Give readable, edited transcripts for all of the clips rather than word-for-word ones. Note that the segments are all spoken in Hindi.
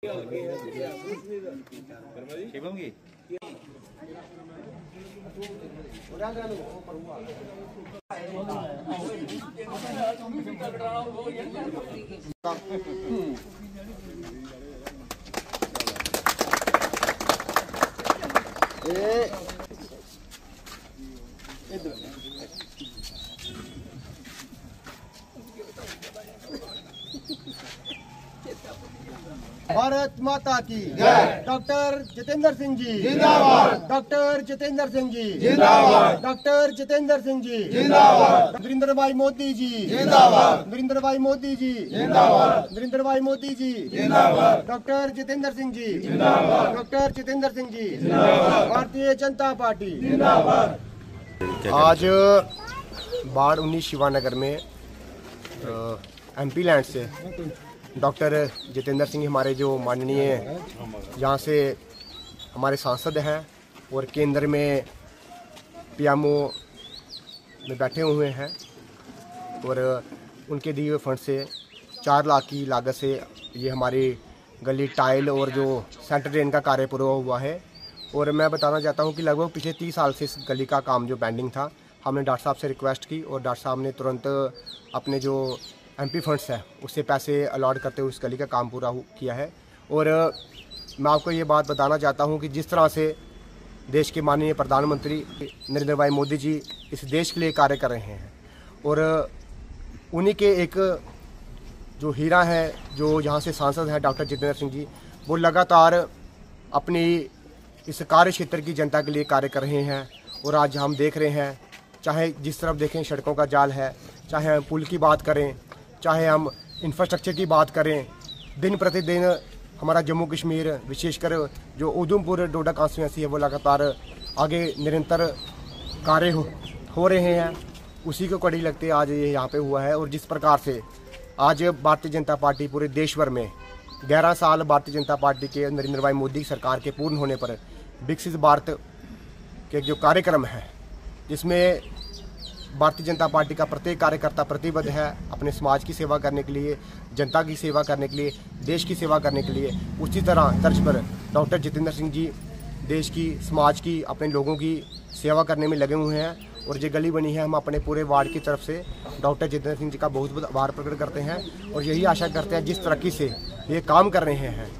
शिवम की भारत माता की जय। डॉक्टर जितेंद्र सिंह जी जिंदाबाद। डॉक्टर जितेंद्र सिंह जी जिंदाबाद। डॉक्टर जितेंद्र सिंह जी जिंदाबाद। नरेंद्र भाई मोदी जी जिंदाबाद। नरेंद्र भाई मोदी जी जिंदाबाद। नरेंद्र भाई मोदी जी जिंदाबाद। डॉक्टर जितेंद्र सिंह जी जिंदाबाद। डॉक्टर जितेंद्र सिंह जी जिंदाबाद। भारतीय जनता पार्टी जिंदाबाद। आज बाढ़ 19 शिवानगर में MP लैंड से डॉक्टर जितेंद्र सिंह हमारे जो माननीय यहाँ से हमारे सांसद हैं और केंद्र में PMO में बैठे हुए हैं और उनके दिए हुए फंड से 4 लाख की लागत से ये हमारी गली टाइल और जो सेंटर ड्रेन का कार्य पूरा हुआ है। और मैं बताना चाहता हूँ कि लगभग पिछले 30 साल से इस गली का काम जो पेंडिंग था, हमने डॉक्टर साहब से रिक्वेस्ट की और डॉक्टर साहब ने तुरंत अपने जो MP फंड्स है उससे पैसे अलॉट करते हुए इस गली का काम पूरा किया है। और मैं आपको ये बात बताना चाहता हूँ कि जिस तरह से देश के माननीय प्रधानमंत्री नरेंद्र भाई मोदी जी इस देश के लिए कार्य कर रहे हैं और उन्हीं के एक जो हीरा है जो यहाँ से सांसद हैं डॉक्टर जितेंद्र सिंह जी, वो लगातार अपनी इस कार्य क्षेत्र की जनता के लिए कार्य कर रहे हैं। और आज हम देख रहे हैं, चाहे जिस तरफ देखें सड़कों का जाल है, चाहे हम पुल की बात करें, चाहे हम इंफ्रास्ट्रक्चर की बात करें, दिन प्रतिदिन हमारा जम्मू कश्मीर विशेषकर जो उधमपुर डोडा कॉन्स्टिट्यूंसी है वो लगातार आगे निरंतर कार्य हो रहे हैं। उसी को कड़ी लगते आज ये यहाँ पे हुआ है। और जिस प्रकार से आज भारतीय जनता पार्टी पूरे देश भर में 11 साल भारतीय जनता पार्टी के नरेंद्र भाई मोदी सरकार के पूर्ण होने पर विकसित भारत के जो कार्यक्रम है, जिसमें भारतीय जनता पार्टी का प्रत्येक कार्यकर्ता प्रतिबद्ध है अपने समाज की सेवा करने के लिए, जनता की सेवा करने के लिए, देश की सेवा करने के लिए। उसी तरह तर्ज पर डॉक्टर जितेंद्र सिंह जी देश की, समाज की, अपने लोगों की सेवा करने में लगे हुए हैं। और जो गली बनी है, हम अपने पूरे वार्ड की तरफ से डॉक्टर जितेंद्र सिंह जी का बहुत बहुत आभार प्रकट करते हैं और यही आशा करते हैं जिस तरक्की से ये काम कर रहे हैं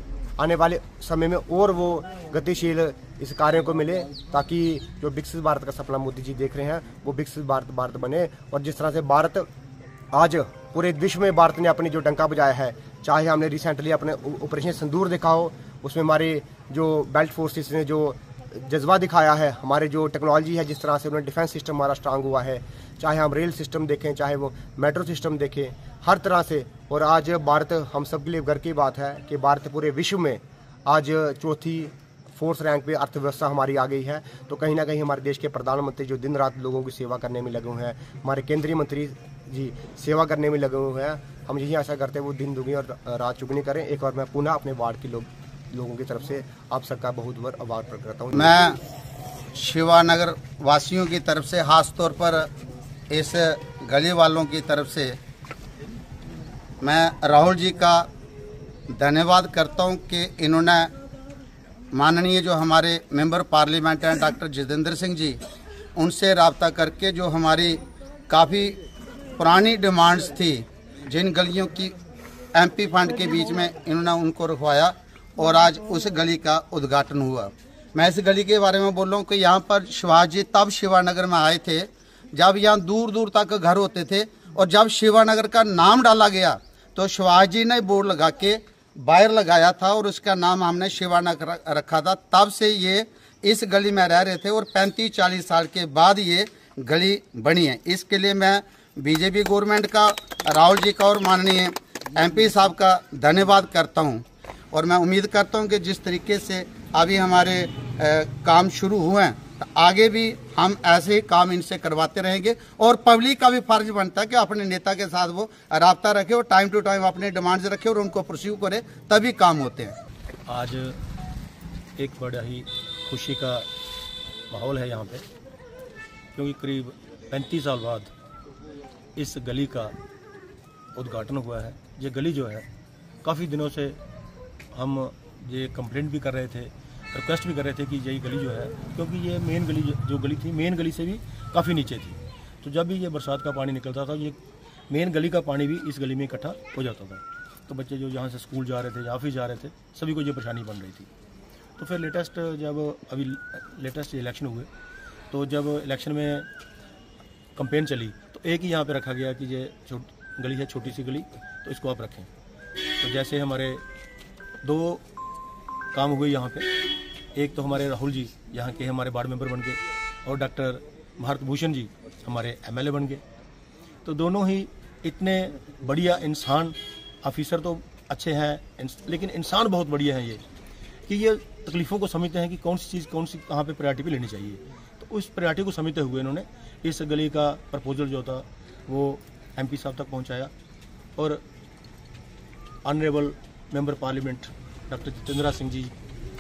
आने वाले समय में और वो गतिशील इस कार्य को मिले, ताकि जो विकसित भारत का सपना मोदी जी देख रहे हैं वो विकसित भारत बने। और जिस तरह से भारत आज पूरे विश्व में भारत ने अपनी जो डंका बजाया है, चाहे हमने रिसेंटली अपने ऑपरेशन सिंदूर देखा हो, उसमें हमारे जो बेल्ट फोर्सेस ने जो जज्बा दिखाया है, हमारे जो टेक्नोलॉजी है जिस तरह से उन्होंने डिफेंस सिस्टम हमारा स्ट्रांग हुआ है, चाहे हम रेल सिस्टम देखें, चाहे वो मेट्रो सिस्टम देखें, हर तरह से। और आज भारत, हम सब के लिए गर्व की बात है कि भारत पूरे विश्व में आज 4थी 4th रैंक पे अर्थव्यवस्था हमारी आ गई है। तो कहीं ना कहीं हमारे देश के प्रधानमंत्री जो दिन रात लोगों की सेवा करने में लगे हुए हैं, हमारे केंद्रीय मंत्री जी सेवा करने में लगे हुए हैं, हम यही आशा करते हैं वो दिन दुगनी और रात चुगनी करें। एक बार मैं पुनः अपने वार्ड के लोगों की तरफ से आप सबका बहुत बहुत आभार प्रकट करता हूँ। मैं शिवानगर वासियों की तरफ से, खास तौर पर इस गली वालों की तरफ से मैं राहुल जी का धन्यवाद करता हूं कि इन्होंने माननीय जो हमारे मेंबर पार्लियामेंट हैं डॉक्टर जितेंद्र सिंह जी, उनसे रब्ता करके जो हमारी काफ़ी पुरानी डिमांड्स थी, जिन गलियों की MP फंड के बीच में इन्होंने उनको रखवाया और आज उस गली का उद्घाटन हुआ। मैं इस गली के बारे में बोल रहा हूँ कि यहाँ पर सुभाष जी तब शिवानगर में आए थे जब यहाँ दूर दूर तक घर होते थे, और जब शिवानगर का नाम डाला गया तो सुभाष जी ने बोर्ड लगा के बाहर लगाया था और उसका नाम हमने शिवानगर रखा था। तब से ये इस गली में रह रहे थे और 35-40 साल के बाद ये गली बनी है। इसके लिए मैं BJP गवर्नमेंट का, राहुल जी का और माननीय MP साहब का धन्यवाद करता हूं। और मैं उम्मीद करता हूं कि जिस तरीके से अभी हमारे काम शुरू हुए हैं, तो आगे भी हम ऐसे ही काम इनसे करवाते रहेंगे। और पब्लिक का भी फर्ज बनता है कि अपने नेता के साथ वो राब्ता रखे और टाइम टू टाइम अपने डिमांड्स रखे और उनको परस्यू करे, तभी काम होते हैं। आज एक बड़ा ही खुशी का माहौल है यहाँ पे, क्योंकि करीब 35 साल बाद इस गली का उद्घाटन हुआ है। ये गली जो है काफ़ी दिनों से हम ये कंप्लेंट भी कर रहे थे, रिक्वेस्ट भी कर रहे थे कि यही गली जो है, क्योंकि ये मेन गली जो गली थी, मेन गली से भी काफ़ी नीचे थी, तो जब भी ये बरसात का पानी निकलता था ये मेन गली का पानी भी इस गली में इकट्ठा हो जाता था। तो बच्चे जो यहाँ से स्कूल जा रहे थे या ऑफिस जा रहे थे, सभी को ये परेशानी बन रही थी। तो फिर लेटेस्ट इलेक्शन हुए, तो जब इलेक्शन में कंपेन चली तो एक ही यहाँ पे रखा गया कि ये गली है, छोटी सी गली, तो इसको आप रखें। तो जैसे हमारे 2 काम हुए यहाँ पे, एक तो हमारे राहुल जी यहाँ के हमारे वार्ड मेंबर बन गए और डॉक्टर भारत भूषण जी हमारे MLA बन गए। तो दोनों ही इतने बढ़िया इंसान, ऑफिसर तो अच्छे हैं लेकिन इंसान बहुत बढ़िया हैं ये, कि ये तकलीफ़ों को समझते हैं कि कौन सी चीज़ कहाँ पे प्रायोरिटी पे लेनी चाहिए। तो उस प्रायोरिटी को समझते हुए इन्होंने इस गली का प्रपोजल जो था वो MP साहब तक पहुंचाया और honourable member parliament doctor Jitendra Singh ji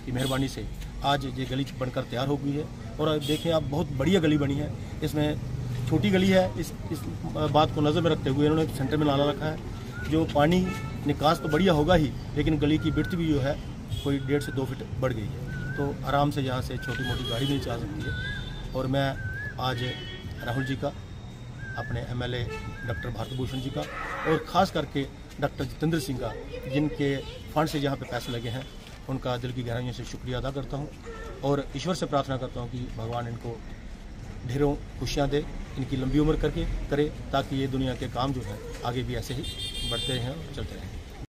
की मेहरबानी से आज ये गली बनकर तैयार हो गई है। और देखें आप, बहुत बढ़िया गली बनी है। इसमें छोटी गली है, इस बात को नज़र में रखते हुए इन्होंने सेंटर में नाला रखा है। जो पानी निकास तो बढ़िया होगा ही, लेकिन गली की विड्थ भी जो है कोई 1.5 से 2 फीट बढ़ गई है, तो आराम से यहाँ से छोटी मोटी गाड़ी भी चल सकती है। और मैं आज राहुल जी का, अपने MLA डॉक्टर भारत भूषण जी का और ख़ास करके डॉक्टर जितेंद्र सिंह का, जिनके फंड से यहाँ पे पैसे लगे हैं, उनका दिल की गहराइयों से शुक्रिया अदा करता हूँ और ईश्वर से प्रार्थना करता हूँ कि भगवान इनको ढेरों खुशियाँ दे, इनकी लंबी उम्र करे, ताकि ये दुनिया के काम जो है आगे भी ऐसे ही बढ़ते रहें और चलते रहें।